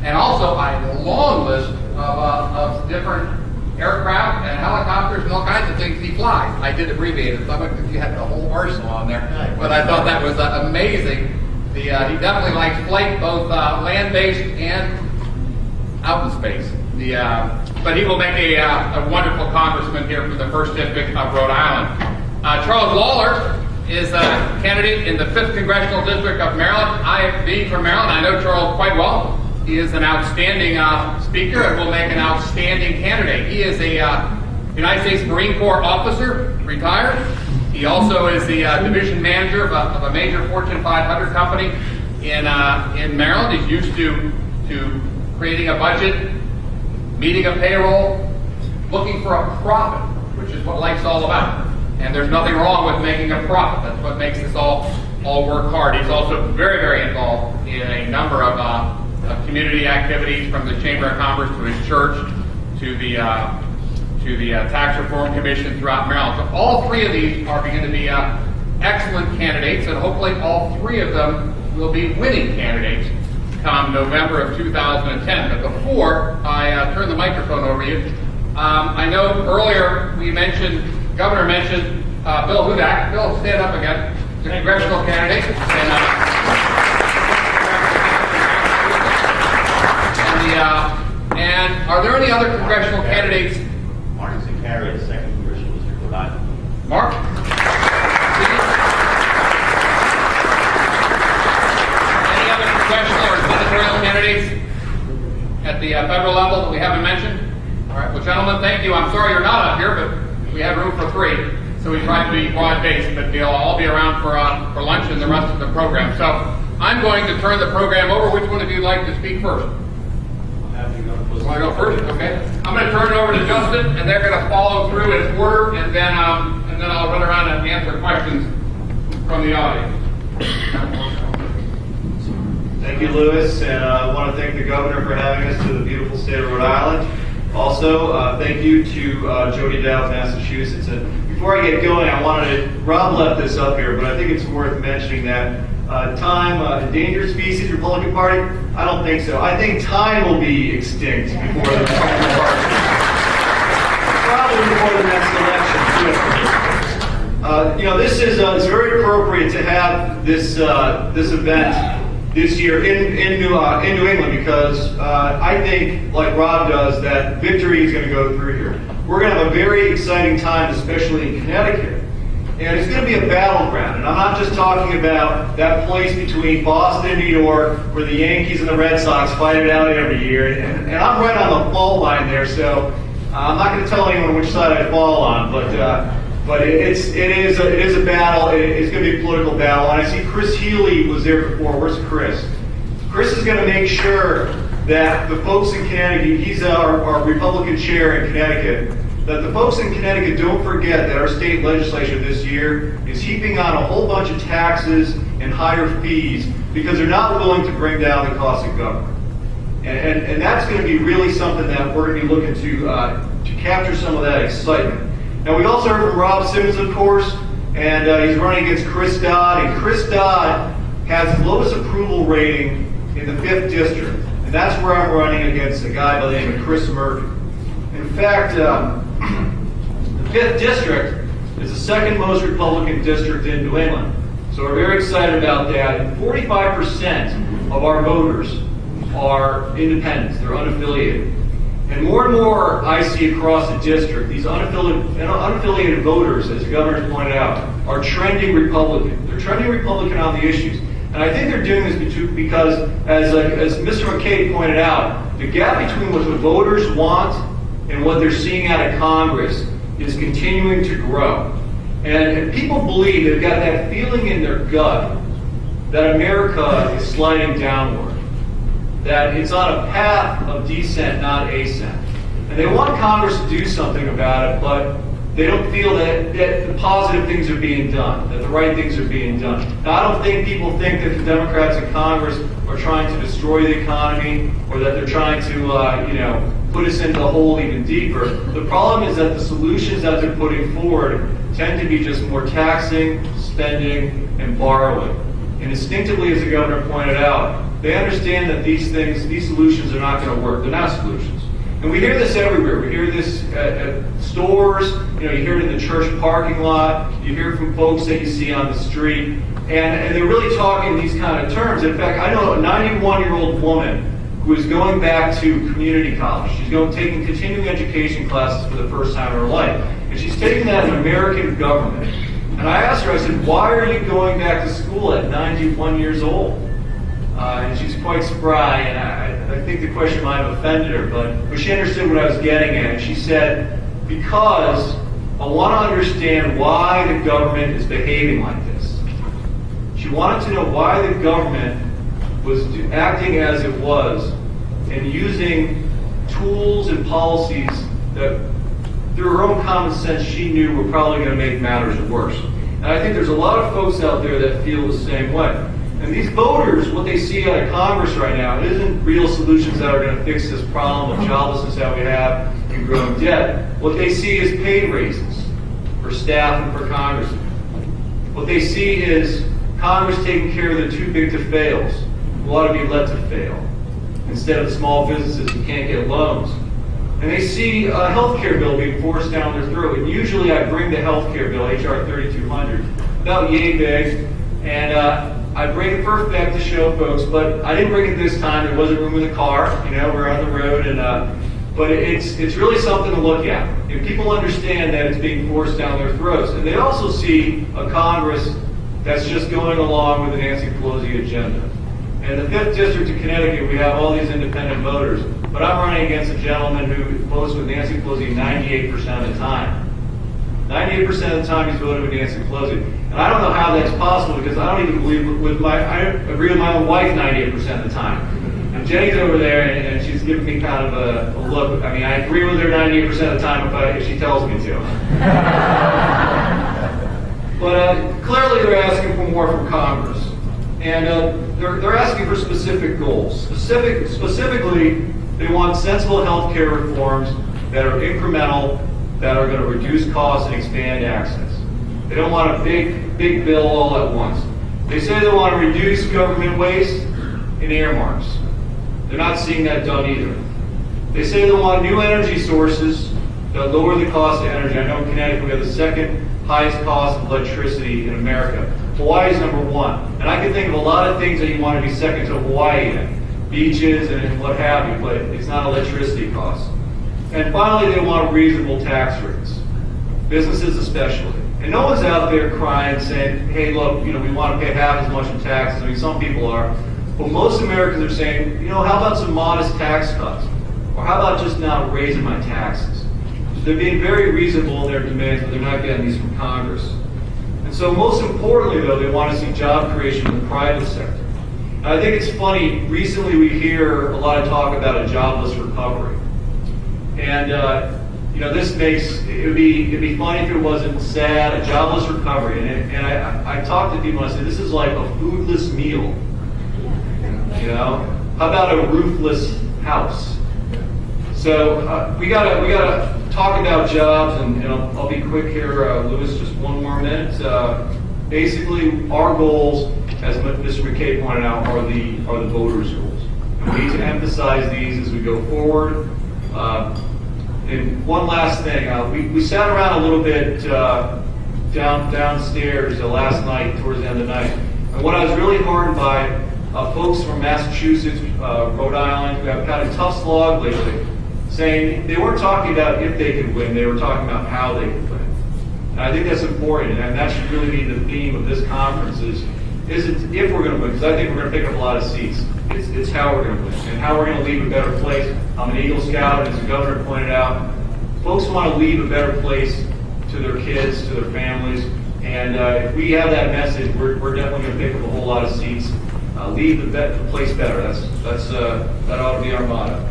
and also a long list of different aircraft and helicopters and all kinds of things he flies. I did abbreviate it, some of you had the whole arsenal on there, but I thought that was amazing. He definitely likes flight, both land-based and out in space. But he will make a wonderful congressman here from the 1st District of Rhode Island. Charles Lawler is a candidate in the 5th Congressional District of Maryland. I, being from Maryland, I know Charles quite well. He is an outstanding speaker and will make an outstanding candidate. He is a United States Marine Corps officer, retired. He also is the division manager of a major Fortune 500 company in Maryland. He's used to creating a budget, meeting a payroll, looking for a profit, which is what life's all about. And there's nothing wrong with making a profit. That's what makes us all work hard. He's also very, very involved in a number of community activities, from the Chamber of Commerce to his church to the Tax Reform Commission throughout Maryland. So all three of these are going to be excellent candidates, and hopefully all three of them will be winning candidates come November of 2010. But before I turn the microphone over to you, I know earlier Governor mentioned Bill Hudak. Bill, stand up again. The congressional candidate. And are there any other congressional candidates? Mark Zakari, the 2nd Congressional District, Rhode Island. Mark? Any other congressional or senatorial candidates at the federal level that we haven't mentioned? All right, well, gentlemen, thank you. I'm sorry you're not up here, but we had room for 3, so we tried to be broad-based, but they'll all be around for lunch and the rest of the program. So I'm going to turn the program over. Which one of you would like to speak first? You want to go first? Okay. I'm going to turn it over to Justin, and they're going to follow through in order, and then I'll run around and answer questions from the audience. Thank you, Lewis, and I want to thank the governor for having us to the beautiful state of Rhode Island. Also, thank you to Jody Dow of Massachusetts. And before I get going, Rob left this up here, but I think it's worth mentioning that endangered species Republican Party, I don't think so. I think time will be extinct before the Republican Party. Probably before the next election. This is it's very appropriate to have this event this year in New England, because I think, like Rob does, that victory is going to go through here. We're going to have a very exciting time, especially in Connecticut. And it's going to be a battleground. And I'm not just talking about that place between Boston and New York where the Yankees and the Red Sox fight it out every year. And I'm right on the fault line there, so I'm not going to tell anyone which side I fall on. But it is a battle. It's going to be a political battle. And I see Chris Healy was there before. Where's Chris? Chris is going to make sure that the folks in Connecticut, he's our Republican chair in Connecticut, that the folks in Connecticut don't forget that our state legislature this year is heaping on a whole bunch of taxes and higher fees because they're not willing to bring down the cost of government. And that's going to be really something that we're going to be looking to capture some of that excitement. Now, we also heard from Rob Simmons, of course, and he's running against Chris Dodd. And Chris Dodd has the lowest approval rating in the 5th District. And that's where I'm running against a guy by the name of Chris Murphy. In fact, the 5th District is the 2nd most Republican district in New England. So we're very excited about that. And 45% of our voters are independents. They're unaffiliated. And more I see across the district, these unaffiliated voters, as the governor pointed out, are trending Republican. They're trending Republican on the issues. And I think they're doing this because, as Mr. McCabe pointed out, the gap between what the voters want and what they're seeing out of Congress is continuing to grow. And people believe, they've got that feeling in their gut that America is sliding downward, that it's on a path of descent, not ascent. And they want Congress to do something about it, but they don't feel that the positive things are being done, that the right things are being done. Now, I don't think people think that the Democrats in Congress are trying to destroy the economy or that they're trying to, put us into the hole even deeper. The problem is that the solutions that they're putting forward tend to be just more taxing, spending, and borrowing. And instinctively, as the governor pointed out, They understand that these solutions are not going to work. They're not solutions. And we hear this everywhere. We hear this at stores, you hear it in the church parking lot, you hear from folks that you see on the street, and they're really talking these kind of terms. In fact, I know a 91-year-old woman who is going back to community college. She's taking continuing education classes for the first time in her life. And she's taking that in American government. And I asked her, I said, why are you going back to school at 91 years old? And she's quite spry, and I think the question might have offended her, but she understood what I was getting at. And she said, because I want to understand why the government is behaving like this. She wanted to know why the government was acting as it was and using tools and policies that, through her own common sense, she knew were probably going to make matters worse. And I think there's a lot of folks out there that feel the same way. And these voters, what they see out of Congress right now, it isn't real solutions that are going to fix this problem of joblessness that we have and growing debt. What they see is pay raises for staff and for Congress. What they see is Congress taking care of the too big to fails, who ought to be let to fail, instead of small businesses who can't get loans. And they see a health care bill being forced down their throat. And usually I bring the health care bill, H.R. 3200, about yay big, and I bring it for effect to show folks, but I didn't bring it this time. There wasn't room in the car. We're on the road, and but it's really something to look at. And people understand that it's being forced down their throats. And they also see a Congress that's just going along with the Nancy Pelosi agenda. And in the 5th District of Connecticut, we have all these independent voters, but I'm running against a gentleman who votes with Nancy Pelosi 98% of the time. 98% of the time he's voted with Nancy Pelosi. And I don't know how that's possible, because I don't even believe I agree with my own wife 98% of the time. And Jenny's over there, and she's giving me kind of a look. I mean, I agree with her 98% of the time if she tells me to. But clearly they're asking for more from Congress. And they're asking for specific goals. Specifically, they want sensible health care reforms that are incremental, that are going to reduce costs and expand access. They don't want a big bill all at once. They say they want to reduce government waste and earmarks. They're not seeing that done either. They say they want new energy sources that lower the cost of energy. I know in Connecticut we have the second highest cost of electricity in America. Hawaii's number 1. And I can think of a lot of things that you want to be second to Hawaii in. Beaches and what have you, but it's not electricity costs. And finally, they want reasonable tax rates. Businesses especially. And no one's out there crying saying, hey, look, we want to pay half as much in taxes. I mean, some people are. But most Americans are saying, how about some modest tax cuts? Or how about just not raising my taxes? So they're being very reasonable in their demands, but they're not getting these from Congress. And so most importantly, though, they want to see job creation in the private sector. And I think it's funny, recently we hear a lot of talk about a jobless recovery. And this it'd be funny if it wasn't sad, a jobless recovery. And I talk to people and I say, this is like a foodless meal. How about a roofless house? So we gotta talk about jobs, and I'll be quick here, Louis, just one more minute. Basically, our goals, as Mr. McKay pointed out, are the voters' goals. And we need to emphasize these as we go forward. And one last thing, we sat around a little bit downstairs last night, towards the end of the night, and what I was really heartened by, folks from Massachusetts, Rhode Island, who have kind of tough slog lately, saying they weren't talking about if they could win, they were talking about how they could win. And I think that's important, and that should really be the theme of this conference isn't if we're going to win, because I think we're going to pick up a lot of seats. It's how we're going to win, and how we're going to leave a better place. I'm an Eagle Scout, and as the governor pointed out, folks want to leave a better place to their kids, to their families, and if we have that message, we're definitely going to pick up a whole lot of seats. Leave the place better. That ought to be our motto.